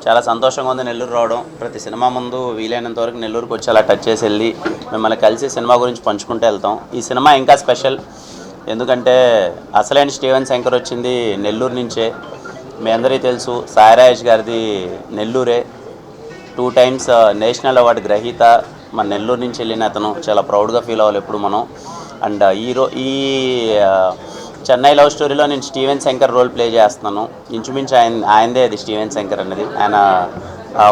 చాలా సంతోషంగా ఉంది నెల్లూరు రావడం. ప్రతి సినిమా ముందు వీలైనంత వరకు నెల్లూరుకి వచ్చి అలా టచ్ చేసి వెళ్ళి మిమ్మల్ని కలిసి సినిమా గురించి పంచుకుంటూ వెళ్తాం. ఈ సినిమా ఇంకా స్పెషల్, ఎందుకంటే అసలైన స్టీవెన్ శంకర్ వచ్చింది నెల్లూరు నుంచే. మీ అందరికీ తెలుసు, సాయి రాజేష్ గారిది నెల్లూరే. 2 times నేషనల్ అవార్డు గ్రహీత. మన నెల్లూరు నుంచి వెళ్ళిన అతను చాలా ప్రౌడ్గా ఫీల్ అవ్వాలి ఎప్పుడు మనం. అండ్ ఈ చెన్నై లవ్ స్టోరీలో నేను స్టీవెన్ శంకర్ రోల్ ప్లే చేస్తున్నాను. ఇంచుమించు ఆయనదే అది స్టీవెన్ శంకర్ అనేది. ఆయన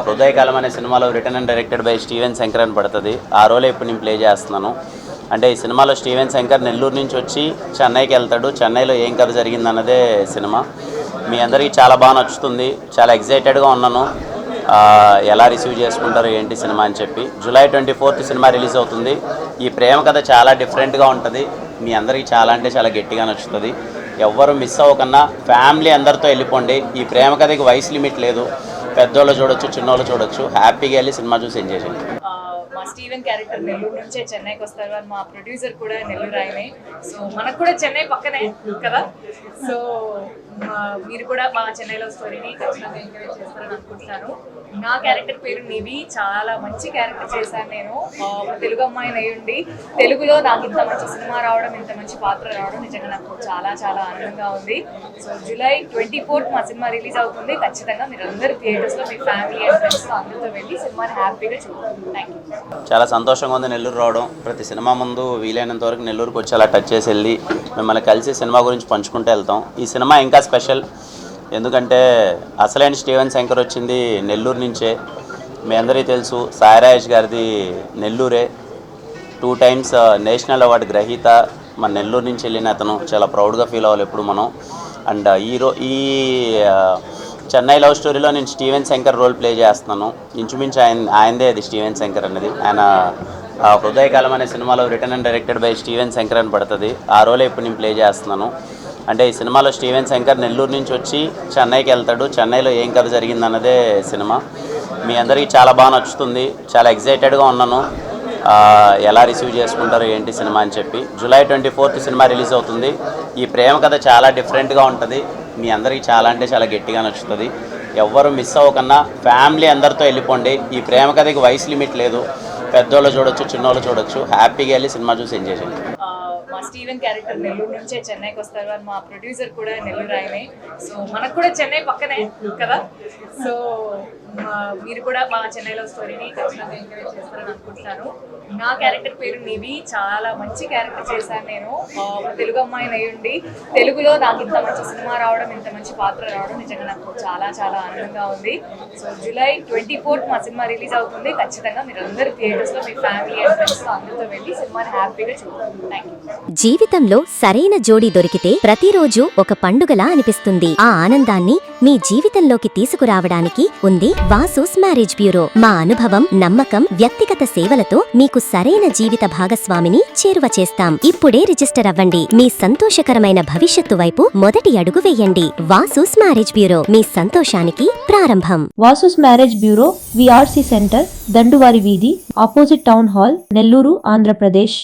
హృదయకాలం అనే సినిమాలో return and directed by Steven Shankar అని పడుతుంది. ఆ రోలే ఇప్పుడు నేను ప్లే చేస్తున్నాను. అంటే ఈ సినిమాలో స్టీవెన్ శంకర్ నెల్లూరు నుంచి వచ్చి చెన్నైకి వెళ్తాడు. చెన్నైలో ఏం కథ జరిగిందన్నదే సినిమా. మీ అందరికీ చాలా బాగా నచ్చుతుంది. చాలా ఎక్సైటెడ్గా ఉన్నాను ఎలా రిసీవ్ చేసుకుంటారు ఏంటి సినిమా అని చెప్పి. July 24th సినిమా రిలీజ్ అవుతుంది. ఈ ప్రేమ కథ చాలా డిఫరెంట్గా ఉంటుంది. మీ అందరికీ చాలా అంటే చాలా గట్టిగా నచ్చుతుంది. ఎవ్వరు మిస్ అవ్వకన్నా ఫ్యామిలీ అందరితో వెళ్ళిపోండి. ఈ ప్రేమ కథకి వయసు లిమిట్ లేదు. పెద్దోళ్ళు చూడొచ్చు, చిన్నోళ్ళు చూడొచ్చు. హ్యాపీగా వెళ్ళి సినిమా చూసి ఎంజాయ్ చేయండి. మా స్టీవెన్ క్యారెక్టర్ నెల్లూరు నుంచే చెన్నైకి వస్తారు అని మా ప్రొడ్యూసర్ కూడా నెల్లూరు ఆయనే. సో మనకు కూడా చెన్నై పక్కనే కదా. సో మీరు కూడా మా చెన్నైలో స్టోరీని ఖచ్చితంగా ఎంకరేజ్ చేస్తారని అనుకుంటున్నాను. నా క్యారెక్టర్ పేరు నివి. చాలా మంచి క్యారెక్టర్ చేశాను నేను. తెలుగు అమ్మాయిని అయ్యుండి తెలుగులో నాకు ఇంత మంచి సినిమా రావడం, ఇంత మంచి పాత్ర రావడం నిజంగా నాకు చాలా చాలా ఆనందంగా ఉంది. సో July 24th మా సినిమా రిలీజ్ అవుతుంది. ఖచ్చితంగా మీరు అందరూ థియేటర్స్లో మీ ఫ్యామిలీ అండ్ ఫ్రెండ్స్తో అందరితో వెళ్ళి సినిమాని హ్యాపీగా చూడండి. Thank you. చాలా సంతోషంగా ఉంది నెల్లూరు రావడం. ప్రతి సినిమా ముందు వీలైనంత వరకు నెల్లూరుకి వచ్చి అలా టచ్ చేసి వెళ్ళి మిమ్మల్ని కలిసి సినిమా గురించి పంచుకుంటూ వెళ్తాం. ఈ సినిమా ఇంకా స్పెషల్, ఎందుకంటే అసలైన స్టీవెన్ శంకర్ వచ్చింది నెల్లూరు నుంచే. మీ అందరికీ తెలుసు, సాయి రాజేష్ గారిది నెల్లూరే. 2 times నేషనల్ అవార్డు గ్రహీత. మన నెల్లూరు నుంచి వెళ్ళిన అతను చాలా ప్రౌడ్గా ఫీల్ అవ్వాలి ఎప్పుడు మనం. అండ్ ఈ చెన్నై లవ్ స్టోరీలో నేను స్టీవెన్ శంకర్ రోల్ ప్లే చేస్తున్నాను. ఇంచుమించు ఆయనదే అది స్టీవెన్ శంకర్ అనేది. ఆయన హృదయకాలం అనే సినిమాలో return and directed by Steven Shankar అని పడుతుంది. ఆ రోలే ఇప్పుడు నేను ప్లే చేస్తున్నాను. అంటే ఈ సినిమాలో స్టీవెన్ శంకర్ నెల్లూరు నుంచి వచ్చి చెన్నైకి వెళ్తాడు. చెన్నైలో ఏం కథ జరిగిందన్నదే సినిమా. మీ అందరికీ చాలా బాగా నచ్చుతుంది. చాలా ఎక్సైటెడ్గా ఉన్నాను ఎలా రిసీవ్ చేసుకుంటారు ఏంటి సినిమా అని చెప్పి. July 24th సినిమా రిలీజ్ అవుతుంది. ఈ ప్రేమ కథ చాలా డిఫరెంట్గా ఉంటుంది. మీ అందరికీ చాలా అంటే చాలా గట్టిగా నచ్చుతుంది. ఎవ్వరు మిస్ అవ్వకన్నా ఫ్యామిలీ అందరితో వెళ్ళిపోండి. ఈ ప్రేమ కథకి వయసు లిమిట్ లేదు. పెద్దోళ్ళు చూడొచ్చు, చిన్నోళ్ళు చూడొచ్చు. హ్యాపీగా వెళ్ళి సినిమా చూసి ఎంజాయ్ చేయండి. మా స్టీవెన్ క్యారెక్టర్ నెల్లూరు నుంచే చెన్నైకి వస్తారు అని మా ప్రొడ్యూసర్ కూడా నెల్లూరు ఆయనే. సో మనకు కూడా చెన్నై పక్కనే కదా. సో మీరు కూడా మా చెన్నైలో స్టోరీని ఖచ్చితంగా ఎంకరేజ్ చేస్తారని అనుకుంటున్నాను. నా క్యారెక్టర్ పేరు నివి. చాలా మంచి క్యారెక్టర్ చేశాను నేను. తెలుగు అమ్మాయిని అయ్యుండి తెలుగులో నాకు ఇంత మంచి సినిమా రావడం, ఇంత మంచి పాత్ర రావడం నిజంగా నాకు చాలా చాలా ఆనందంగా ఉంది. సో July 24th మా సినిమా రిలీజ్ అవుతుంది. ఖచ్చితంగా మీరు అందరూ థియేటర్స్లో మీ ఫ్యామిలీ అండ్ ఫ్రెండ్స్తో అందరితో వెళ్ళి సినిమాని హ్యాపీగా చూడండి. Thank you. జీవితంలో సరైన జోడీ దొరికితే ప్రతిరోజు ఒక పండుగలా అనిపిస్తుంది. ఆ ఆనందాన్ని మీ జీవితంలోకి తీసుకురావడానికి ఉంది వాసూస్ మ్యారేజ్ బ్యూరో. మా అనుభవం, నమ్మకం, వ్యక్తిగత సేవలతో మీకు సరైన జీవిత భాగస్వామిని చేరువ చేస్తాం. ఇప్పుడే రిజిస్టర్ అవ్వండి. మీ సంతోషకరమైన భవిష్యత్తు వైపు మొదటి అడుగు వేయండి. వాసూస్ మ్యారేజ్ బ్యూరో, మీ సంతోషానికి ప్రారంభం. Vasu's marriage bureau, VRC centre, Danduvari వీధి, opposite town hall, Nellore, Andhra Pradesh.